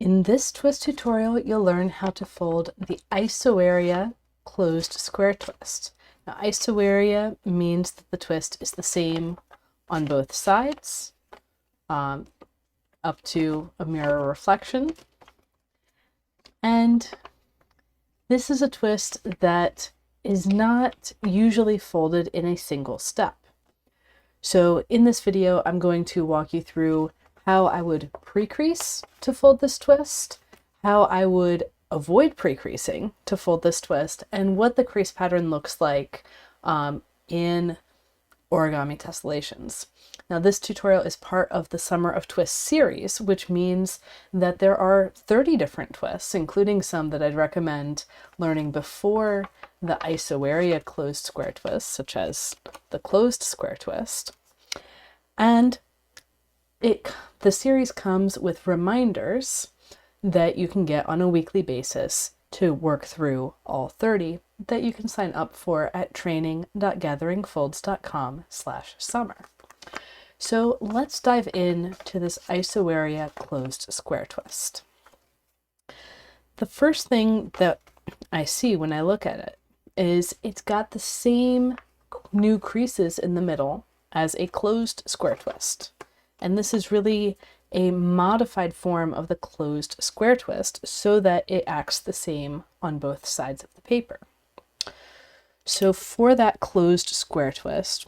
In this twist tutorial, you'll learn how to fold the Isoarea closed square twist. Now, Isoarea means that the twist is the same on both sides, up to a mirror reflection. And this is a twist that is not usually folded in a single step. So in this video, I'm going to walk you through how I would pre-crease to fold this twist, how I would avoid pre-creasing to fold this twist, and what the crease pattern looks like in origami tessellations. Now, this tutorial is part of the Summer of Twists series, which means that there are 30 different twists, including some that I'd recommend learning before the Isoarea closed square twist, such as the closed square twist. And the series comes with reminders that you can get on a weekly basis to work through all 30 that you can sign up for at training.gatheringfolds.com/summer. So let's dive in to this Isoarea closed square twist. The first thing that I see when I look at it is it's got the same new creases in the middle as a closed square twist. And this is really a modified form of the closed square twist so that it acts the same on both sides of the paper. So for that closed square twist,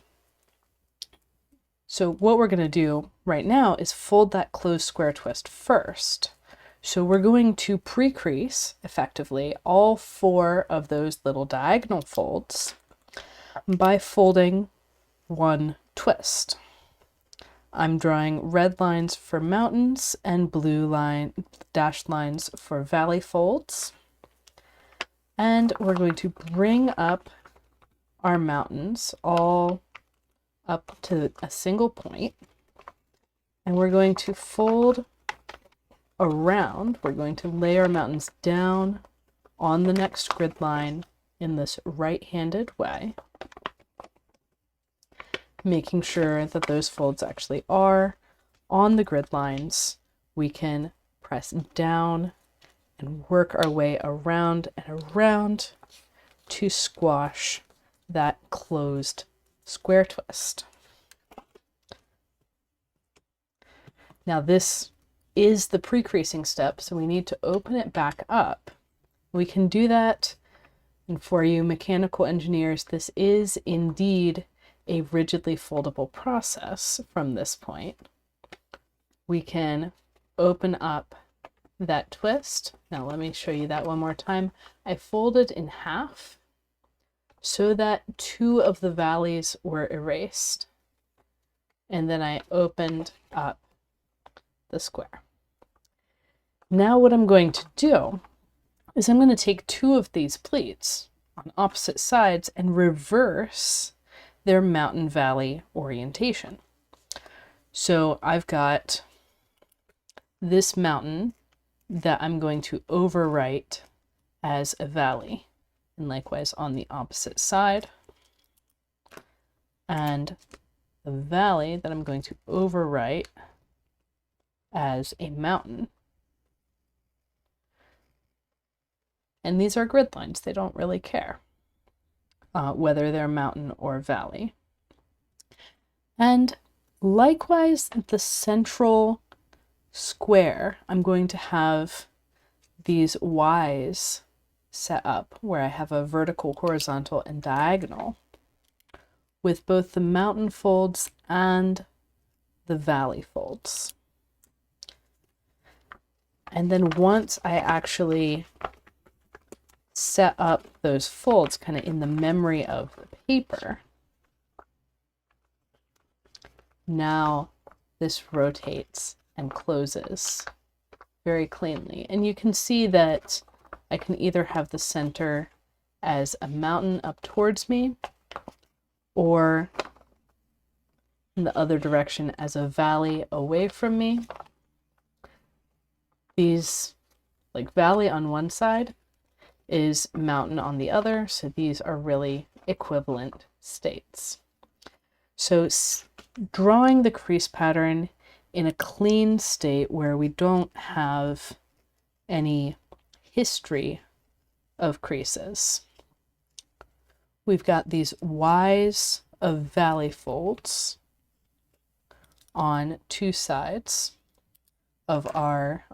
so what we're going to do right now is fold that closed square twist first. So we're going to pre-crease effectively all 4 of those little diagonal folds by folding one twist. I'm drawing red lines for mountains and blue dashed lines for valley folds. And we're going to bring up our mountains all up to a single point. And we're going to fold around. We're going to lay our mountains down on the next grid line in this right-handed way, making sure that those folds actually are on the grid lines. We can press down and work our way around and around to squash that closed square twist. Now this is the pre-creasing step, so we need to open it back up. We can do that, and for you mechanical engineers, this is indeed a rigidly foldable process from this point. We can open up that twist. Now let me show you that one more time. I folded in half so that 2 of the valleys were erased. And then I opened up the square. Now what I'm going to do is I'm going to take 2 of these pleats on opposite sides and reverse their mountain valley orientation. So I've got this mountain that I'm going to overwrite as a valley, and likewise on the opposite side, and the valley that I'm going to overwrite as a mountain. And these are grid lines. They don't really care whether they're mountain or valley. And likewise, the central square, I'm going to have these Ys set up where I have a vertical, horizontal, and diagonal with both the mountain folds and the valley folds. And then once I actually set up those folds kind of in the memory of the paper, now this rotates and closes very cleanly. And you can see that I can either have the center as a mountain up towards me or in the other direction as a valley away from me. These, like valley on one side is mountain on the other, so these are really equivalent states. So drawing the crease pattern in a clean state where we don't have any history of creases. We've got these Ys of valley folds on two sides of our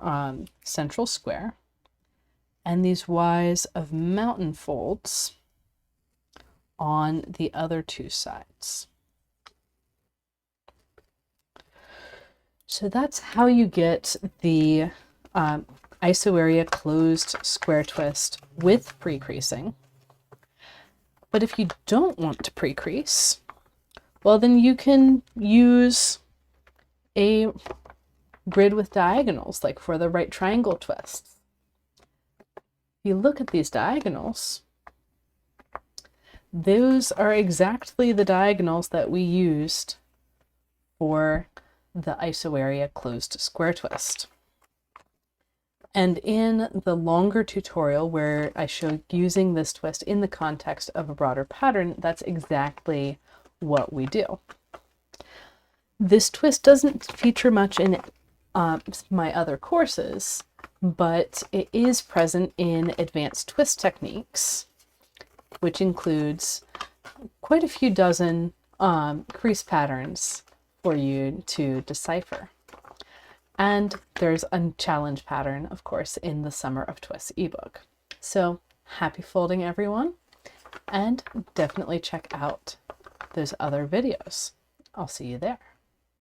central square, and these Ys of mountain folds on the other two sides. So that's how you get the Isoarea closed square twist with pre-creasing. But if you don't want to pre-crease, well, then you can use a grid with diagonals, like for the right triangle twists. If you look at these diagonals, those are exactly the diagonals that we used for the Isoarea closed square twist. And in the longer tutorial where I showed using this twist in the context of a broader pattern, that's exactly what we do. This twist doesn't feature much in my other courses, but it is present in advanced twist techniques, which includes quite a few dozen crease patterns for you to decipher. And there's a challenge pattern, of course, in the Summer of Twists ebook. So happy folding, everyone, and definitely check out those other videos. I'll see you there.